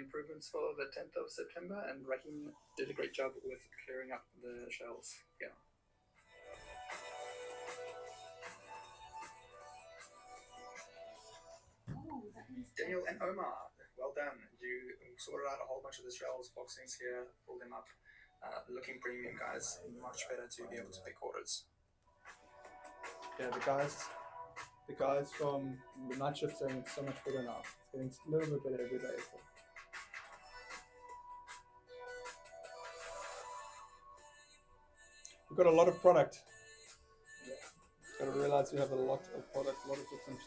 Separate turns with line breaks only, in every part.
improvements for the 10th of September, and Rahim did a great job with clearing up the shells. Yeah. Daniel and Omar, well done. You sorted out a whole bunch of the shells, boxings here, pulled them up. Looking premium, guys. Much better to be able to pick orders.
Yeah, the guys from the night shift saying it's so much better now. It's getting a little bit better every day. So. We've got a lot of product. Yeah. Got to realize we have a lot of product, a lot of different.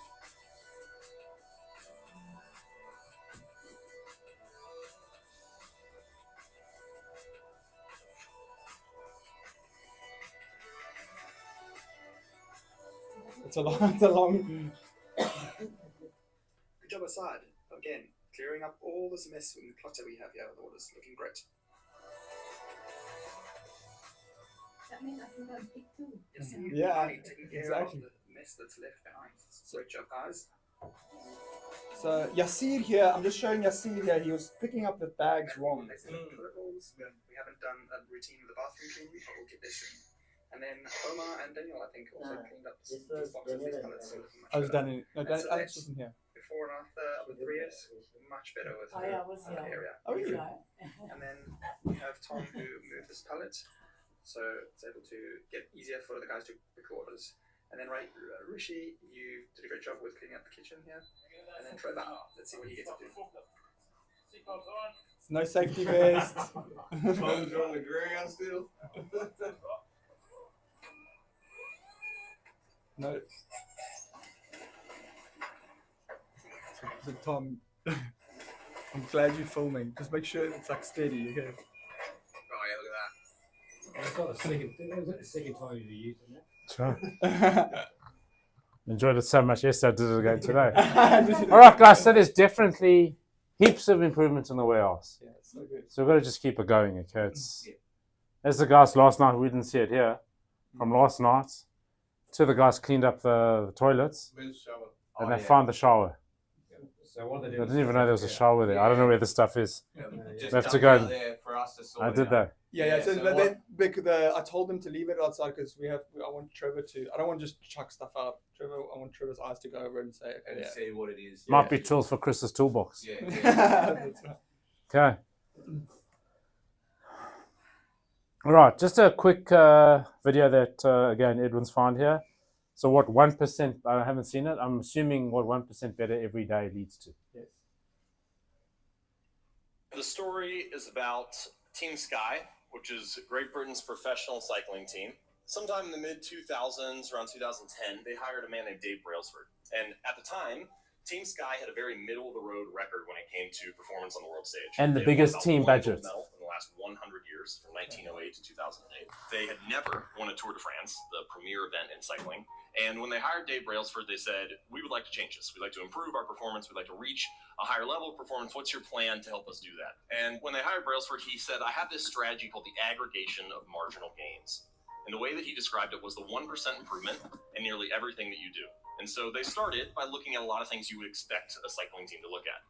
It's a long.
Good job aside. Again, clearing up all this mess and clutter we have here with orders. Looking great.
That means I can go and pick too.
Yes,
yeah,
taking care
exactly.
of the mess that's left behind. Great job, guys.
So Yasir here, I'm just showing Yasir here. He was picking up the bags wrong.
We haven't done a routine with the bathroom cleaning, but we'll get this soon. And then Omar and Daniel, I think, also cleaned up these boxes, these pallets.
I was Daniel. No, Alex wasn't here.
Before and after of the 3 years, much better with
I was
the area.
Oh, really?
And then we have Tom who moved this pallet, so it's able to get easier for the guys to pick orders. And then Rishi, you did a great job with cleaning up the kitchen here. And then Trevor, let's see what you get to do.
No safety vest.
Tom's on the ground still.
No. So Tom, I'm glad you're filming. Just make sure it's like steady, okay?
Oh yeah, look at that.
It's not the second. That was the second time you used it.
That's right. Enjoyed it so much yesterday, I did it again today. All right, guys, so there's definitely heaps of improvements in the warehouse.
Yeah, it's so good.
So we've got to just keep it going, okay? It's, as the guys last night, we didn't see it here, from last night, two of the guys cleaned up the toilets, and they found the shower.
So what
I didn't even know there was a shower there. I don't know where the stuff is.
Just
We have to
dump
go
it out
and-
there for us to sort
I
it
did
out.
that.
Yeah. So,
So
but
what-
then I told them to leave it outside because I want Trevor to. I don't want to just chuck stuff out. I want Trevor's eyes to go over and say, okay,
And
yeah.
see what it is.
Might be tools for Chris's toolbox.
Yeah.
That's right.
Okay. All right, just a quick video that, again, Edwin's found here. So what 1%, I haven't seen it, I'm assuming what 1% better every day leads to.
Yes.
The story is about Team Sky, which is Great Britain's professional cycling team. Sometime in the mid-2000s, around 2010, they hired a man named Dave Brailsford. And at the time, Team Sky had a very middle-of-the-road record when it came to performance on the world stage.
And the
They
biggest
won about
team
one gold
budget.
medal in the last 100 years, from 1908 to 2008. They had never won a Tour de France, the premier event in cycling. And when they hired Dave Brailsford, they said, we would like to change this. We'd like to improve our performance. We'd like to reach a higher level of performance. What's your plan to help us do that? And when they hired Brailsford, he said, I have this strategy called the aggregation of marginal gains. And the way that he described it was the 1% improvement in nearly everything that you do. And so they started by looking at a lot of things you would expect a cycling team to look at.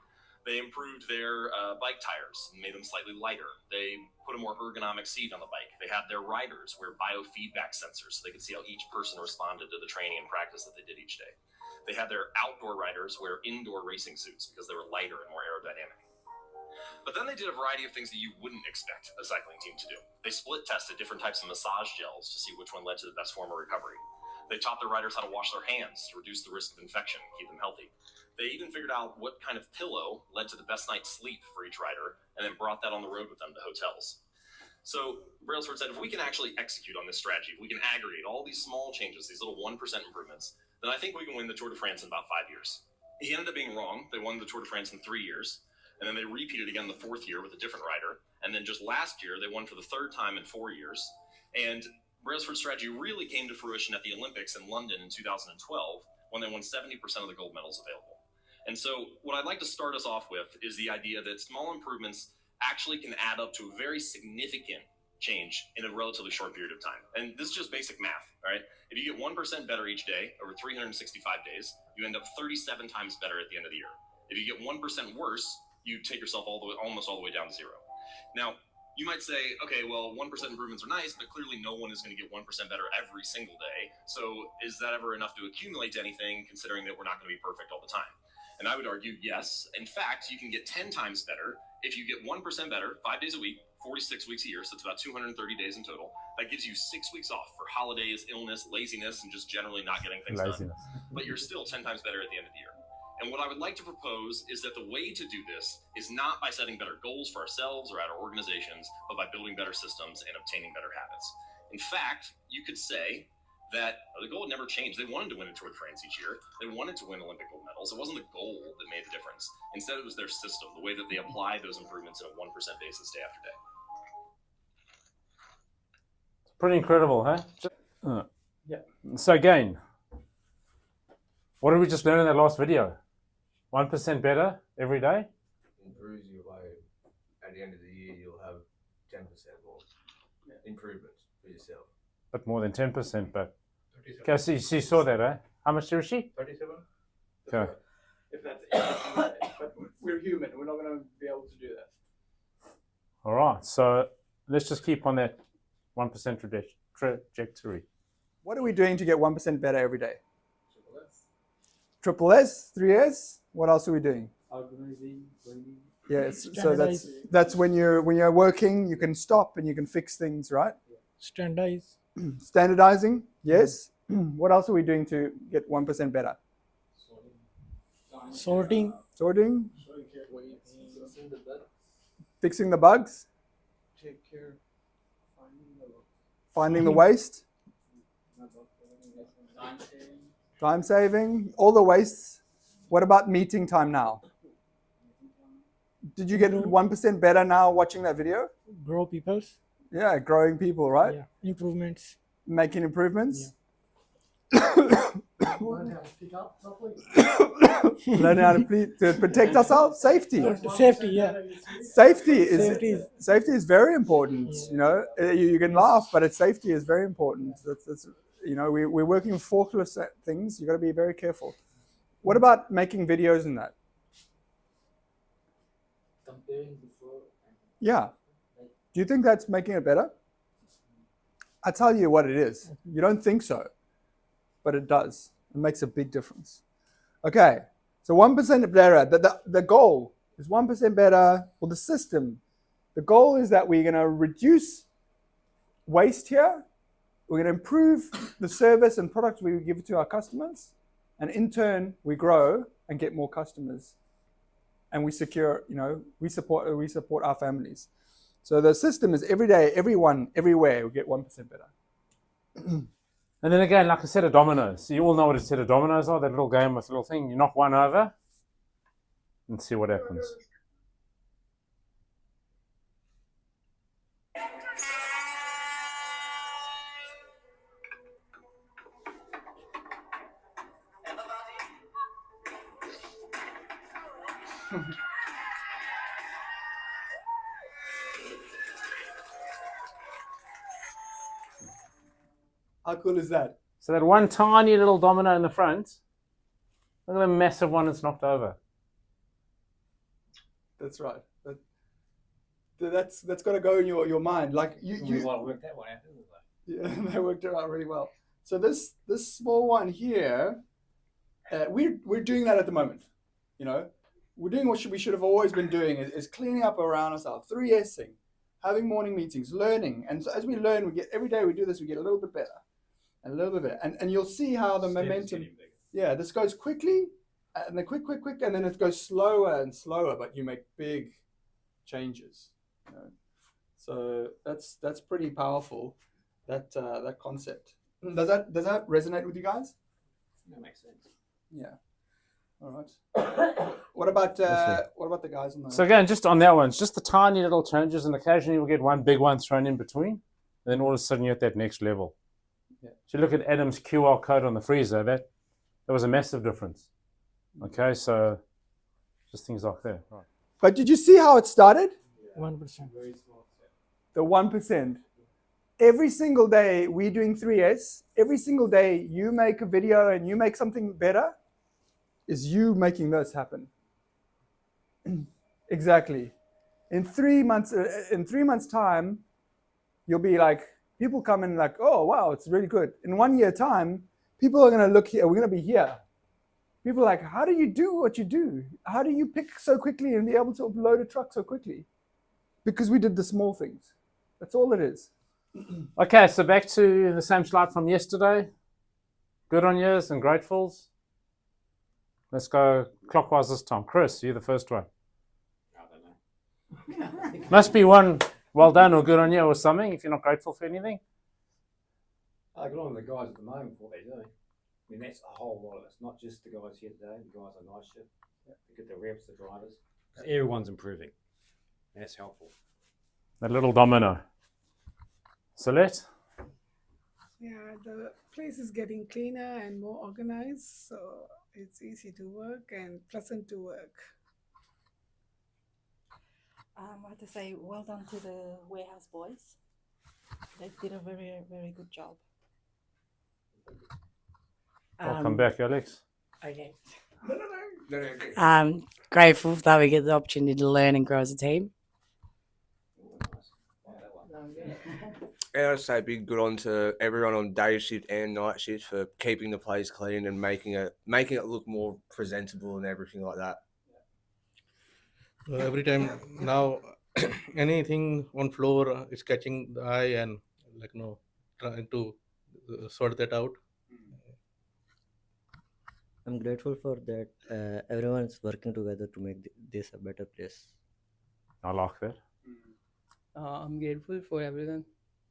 They improved their bike tires and made them slightly lighter. They put a more ergonomic seat on the bike. They had their riders wear biofeedback sensors so they could see how each person responded to the training and practice that they did each day. They had their outdoor riders wear indoor racing suits because they were lighter and more aerodynamic. But then they did a variety of things that you wouldn't expect a cycling team to do. They split tested different types of massage gels to see which one led to the best form of recovery. They taught their riders how to wash their hands to reduce the risk of infection and keep them healthy. They even figured out what kind of pillow led to the best night's sleep for each rider and then brought that on the road with them to hotels. So Brailsford said, if we can actually execute on this strategy, if we can aggregate all these small changes, these little 1% improvements, then I think we can win the Tour de France in about 5 years. He ended up being wrong. They won the Tour de France in 3 years. And then they repeated again the 4th year with a different rider. And then just last year, they won for the 3rd time in 4 years. And Brailsford's strategy really came to fruition at the Olympics in London in 2012 when they won 70% of the gold medals available. And so what I'd like to start us off with is the idea that small improvements actually can add up to a very significant change in a relatively short period of time. And this is just basic math, right? If you get 1% better each day over 365 days, you end up 37 times better at the end of the year. If you get 1% worse you take yourself almost all the way down to zero. Now, you might say, okay, well, 1% improvements are nice, but clearly no one is going to get 1% better every single day. So is that ever enough to accumulate to anything, considering that we're not going to be perfect all the time? And I would argue, yes. In fact, you can get 10 times better if you get 1% better 5 days a week, 46 weeks a year, so it's about 230 days in total. That gives you 6 weeks off for holidays, illness, laziness, and just generally not getting things done.
Laziness.
But you're still 10 times better at the end of the year. And what I would like to propose is that the way to do this is not by setting better goals for ourselves or at our organizations, but by building better systems and obtaining better habits. In fact, you could say that the goal never changed. They wanted to win a Tour de France each year. They wanted to win Olympic gold medals. It wasn't the goal that made the difference. Instead, it was their system, the way that they applied those improvements in a 1% basis day after day.
Pretty incredible, huh?
Yeah.
So again, what did we just learn in that last video? 1% better every day?
Improves you by, at the end of the year, you'll have 10% more improvements for yourself.
But more than 10%, but... Okay, so you saw that, eh? How much did she?
37.
Okay.
If that's it. But we're human. We're not going to be able to do that.
All right, so let's just keep on that 1% trajectory.
What are we doing to get 1% better every day? Triple S, 3S. What else are we doing?
Organizing, training.
Yes. So that's when you're working, you can stop and you can fix things, right?
Standardize.
Standardizing. Yes. What else are we doing to get 1% better?
Sorting.
Sorting. Fixing the bugs.
Take care.
Finding the waste. Time saving, all the wastes. What about meeting time now? Did you get 1% better now watching that video?
Grow peoples.
Yeah, growing people, right?
Yeah. Improvements.
Making improvements.
Learn how to speak up properly.
Learn how to protect ourselves. Safety.
Safety, yeah.
Safety is very important.
Yeah.
You know, you can laugh, but safety is very important. That's you know, we're working with forkless things. You got to be very careful. What about making videos and that?
Comparing before.
Yeah. Do you think that's making it better? I tell you what it is. You don't think so, but it does. It makes a big difference. Okay, so 1% better. The goal is 1% better for the system. The goal is that we're going to reduce waste here. We're going to improve the service and products we give to our customers. And in turn, we grow and get more customers. And we secure, you know, we support our families. So the system is every day, everyone, everywhere, we get 1% better.
And then again, like a set of dominoes. So you all know what a set of dominoes are, that little game with a little thing. You knock one over and see what happens.
How cool is that?
So that one tiny little domino in the front, look at the massive one it's knocked over.
That's right. That's got to go in your mind. Like
We
you
worked that one out, didn't we?
yeah, they worked it out really well. So this small one here, we're doing that at the moment. You know, we're doing what we should have always been doing is cleaning up around ourselves, 3Sing, having morning meetings, learning. And so as we learn, every day we do this, we get a little bit better. And a little bit, and you'll see how the momentum. Yeah, this goes quickly, and then quick, and then it goes slower and slower. But you make big changes. You know? So that's pretty powerful. That concept. Does that resonate with you guys?
That makes sense.
Yeah. All right. What about the guys on the?
So again, just on that one, it's just the tiny little changes, and occasionally we'll get one big one thrown in between, and then all of a sudden you're at that next level.
Yeah.
So you look at Adam's QR code on the freezer, that was a massive difference. Okay, so just things like that. Right.
But did you see how it started?
1%.
Very small step.
The 1%. Every single day we're doing 3S. Every single day you make a video and you make something better, is you making this happen. Exactly. In 3 months' time, you'll be like, people come in like, oh wow, it's really good. In 1 year time, people are gonna look here. We're gonna be here. People are like, how do you do what you do? How do you pick so quickly and be able to load a truck so quickly? Because we did the small things. That's all it is.
Okay, so back to the same slide from yesterday. Good on yous and gratefuls. Let's go clockwise this time. Chris, you're the first one.
I don't know.
Must be one well done or good on you or something if you're not grateful for anything.
I get on with the guys at the moment for what they're doing. I mean, that's a whole lot of it. It's not just the guys here today, the guys on night shift. To get the reps, the drivers. Everyone's improving. That's helpful.
That little domino. Celeste?
Yeah, the place is getting cleaner and more organized, so it's easy to work and pleasant to work.
I have to say, well done to the warehouse boys. They did a very, very good job.
Welcome back, Alex.
Okay.
No.
I'm grateful that we get the opportunity to learn and grow as a team.
And I'd say big good on to everyone on day shift and night shift for keeping the place clean and making it look more presentable and everything like that.
Every time now, anything on floor is catching the eye and trying to sort that out.
I'm grateful for that. Everyone's working together to make this a better place.
I like that.
I'm grateful for everyone.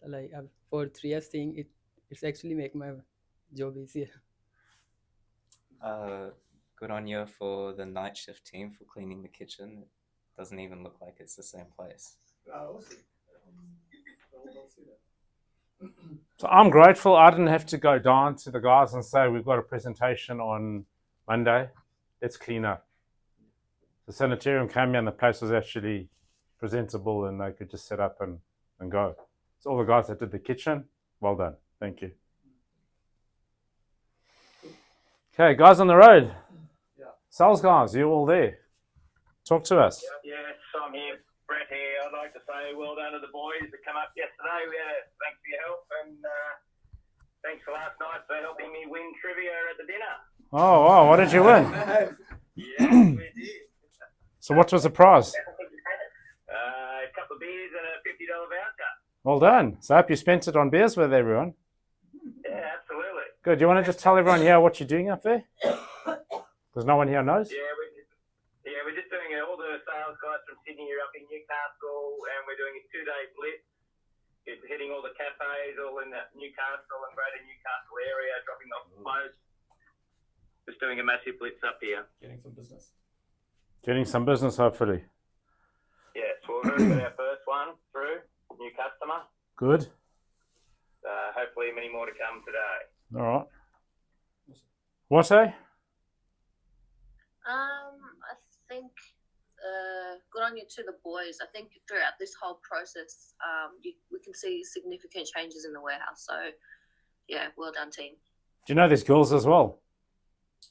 Like for 3 years thing, it's actually make my job easier.
Good on you for the night shift team for cleaning the kitchen. It doesn't even look like it's the same place.
So I'm grateful I didn't have to go down to the guys and say we've got a presentation on Monday. Let's clean up. The sanitarium came here and the place was actually presentable and they could just set up and go. So all the guys that did the kitchen, well done. Thank you. Okay, guys on the road. Sales guys, you're all there. Talk to us.
Yes, I'm here. Brett here. I'd like to say well done to the boys that come up yesterday. Thanks for your help and thanks for last night for helping me win trivia at the dinner.
Oh, wow. What did you win?
Yes, we did.
So what was the prize?
A couple of beers and a $50 voucher.
Well done. So I hope you spent it on beers with everyone.
Yeah, absolutely.
Good. Do you want to just tell everyone here what you're doing up there? Because no one here knows.
We're just doing all the sales guys from Sydney are up in Newcastle, and we're doing a 2-day blitz. It's hitting all the cafes, all in the Newcastle and Greater Newcastle area, dropping off clothes. Just doing a massive blitz up here.
Getting some business.
Getting some business, hopefully.
Yes, we're going to get our first one through, new customer.
Good.
Hopefully many more to come today.
All right. What say?
I think good on you to the boys. I think throughout this whole process, we can see significant changes in the warehouse. So, yeah, well done, team.
Do you know there's girls as well?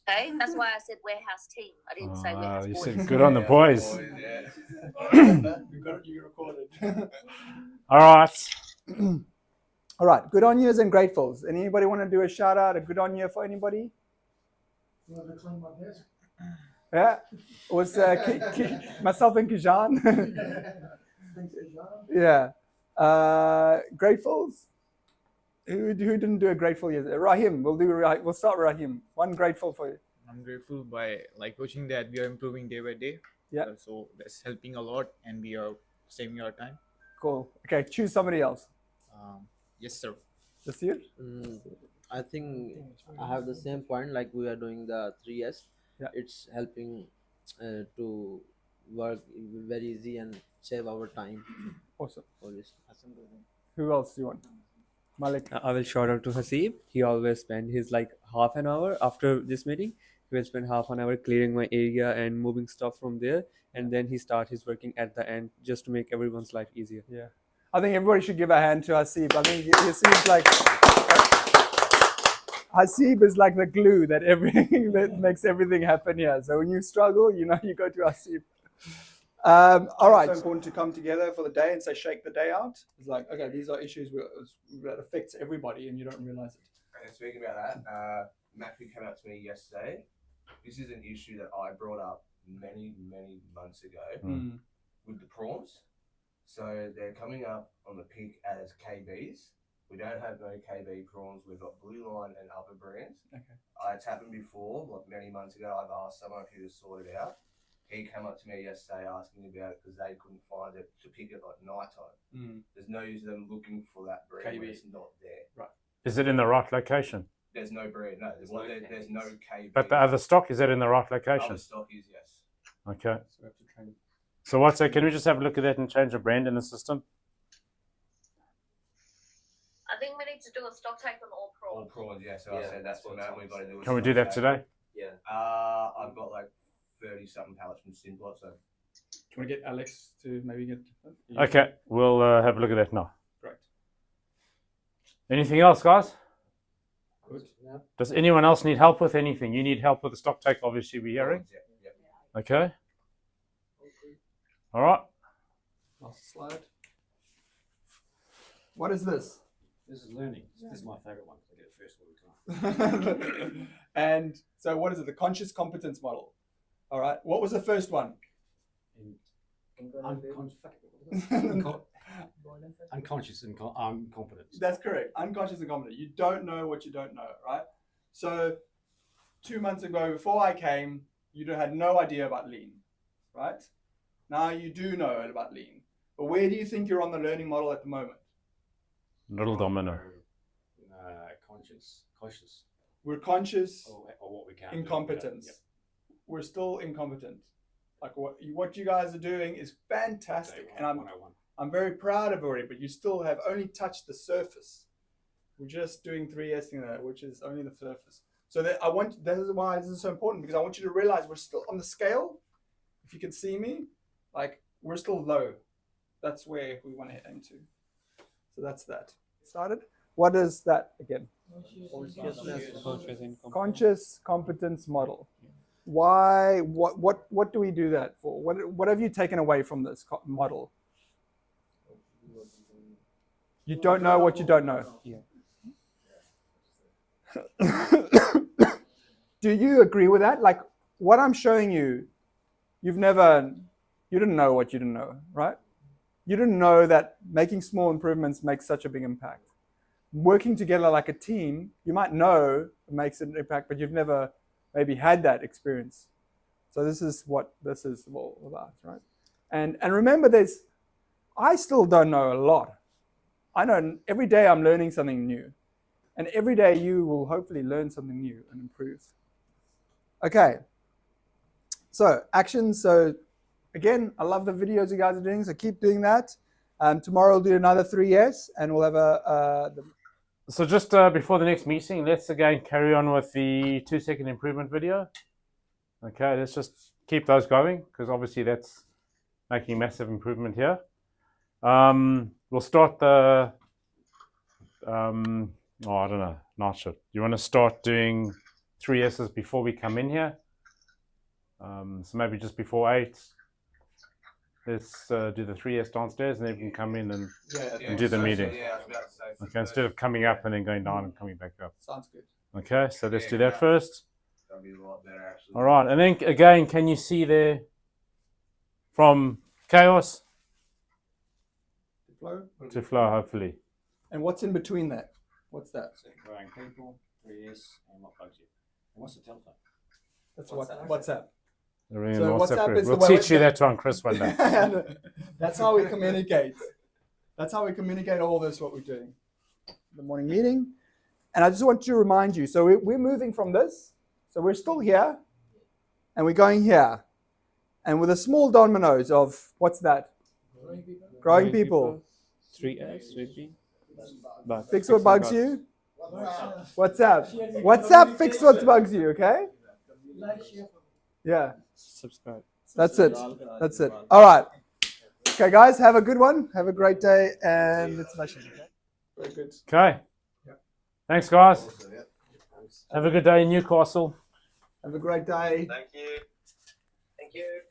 Okay, that's why I said warehouse team. I didn't say warehouse
You
boys.
said good on the boys.
We got you recorded.
All right.
All right. Good on yous and gratefuls. Anybody want to do a shout out, a good on you for anybody?
You want to clean my desk?
Yeah. It was myself and Kijan. Yeah. Gratefuls? Who didn't do a grateful yesterday? Rahim. We'll start with Rahim. One grateful for you.
I'm grateful by watching that we are improving day by day.
Yeah.
So that's helping a lot, and we are saving our time.
Cool. Okay, choose somebody else.
Yes, sir.
Just you?
I think I have the same point. Like we are doing the 3S.
Yeah.
It's helping to work very easy and save our time.
Awesome.
Always.
Who else do you want? Malik.
I will shout out to Hasib. He always spend his half an hour after this meeting. He will spend half an hour clearing my area and moving stuff from there, and then he start his working at the end just to make everyone's life easier.
Yeah, I think everybody should give a hand to Hasib. I think Hasib is like the glue that makes everything happen here. So when you struggle, you go to Hasib. All right. It's so important to come together for the day and say shake the day out. It's like, okay, these are issues that affects everybody, and you don't realize it.
And speaking about that, Matthew came up to me yesterday. This is an issue that I brought up many months ago with the prawns. So they're coming up on the pick as KBs. We don't have no KB prawns. We've got Blue Line and Upper brands.
Okay.
It's happened before, like many months ago. I've asked someone who to sort it out. He came up to me yesterday asking about it because they couldn't find it to pick it at night time. There's no use of them looking for that breed when it's not there.
Right.
Is it in the right location?
There's no breed. No, there's no KB.
But the other stock, is that in the right location?
Other stock is, yes.
Okay.
So we have to train.
So what's that? Can we just have a look at that and change the brand in the system?
I think we need to do a stock take on all prawns.
All prawns, yeah. So I said that's what we've got to do.
Can we do that today?
Yeah. I've got like 30-something pallets from Simplot, so.
Do you want to get Alex to maybe get?
Okay, we'll have a look at that now.
Great.
Anything else, guys?
Good.
Does anyone else need help with anything? You need help with the stock take, obviously, we're hearing.
Yeah.
Okay. All right.
Last slide. What is this?
This is learning. This is my favourite one. I get it first all the time.
And so what is it? The conscious competence model. All right. What was the first one?
Unconscious and incompetence.
That's correct. Unconscious and competent. You don't know what you don't know, right? So 2 months ago, before I came, you had no idea about lean, right? Now you do know about lean. But where do you think you're on the learning model at the moment?
Little domino.
Conscious.
We're conscious,
or what we can
incompetence.
Yep.
We're still incompetent. Like what you guys are doing is fantastic, and I'm very proud of it. But you still have only touched the surface. We're just doing 3S thing there, which is only the surface. So that this is why this is so important, because I want you to realize we're still on the scale. If you can see me, like we're still low. That's where we want to head into. So that's that. Started. What is that again? Conscious competence model. Why? What do we do that for? What have you taken away from this model? You don't know what you don't know. Do you agree with that? Like what I'm showing you, you didn't know what you didn't know, right? You didn't know that making small improvements makes such a big impact. Working together like a team, you might know it makes an impact, but you've never maybe had that experience. So this is what this is all about, right? And remember, I still don't know a lot. I know every day I'm learning something new. And every day you will hopefully learn something new and improve. Okay. So actions. So again, I love the videos you guys are doing, so keep doing that. Tomorrow we'll do another 3S, and we'll have
So just before the next meeting, let's again carry on with the 2-second improvement video. Okay, let's just keep those going, because obviously that's making massive improvement here. We'll start the, I don't know, night shift. You want to start doing 3S's before we come in here? So maybe just before 8. Let's do the 3S downstairs, and then we can come in and do the meeting. Okay, instead of coming up and then going down and coming back up.
Sounds good.
Okay, so let's do that first.
That'll be a lot better, actually.
All right, and then again, can you see there from chaos to flow, hopefully?
And what's in between that? What's that?
Growing people, 3S, and what bugs you. And what's the telephone?
That's WhatsApp.
So
WhatsApp is
we'll
the way
teach you that one, Chris, one day.
That's how we communicate. That's how we communicate all this, what we're doing. The morning meeting. And I just want to remind you, so we're moving from this. So we're still here, and we're going here. And with the small dominoes of, what's that? Growing people.
3S, 3P.
Fix what bugs you. WhatsApp. WhatsApp, fix what bugs you, okay? Yeah.
Subscribe.
That's it. That's it. All right. Okay, guys, have a good one. Have a great day, and it's nice. Very good.
Okay. Thanks, guys. Have a good day in Newcastle.
Have a great day.
Thank you. Thank you.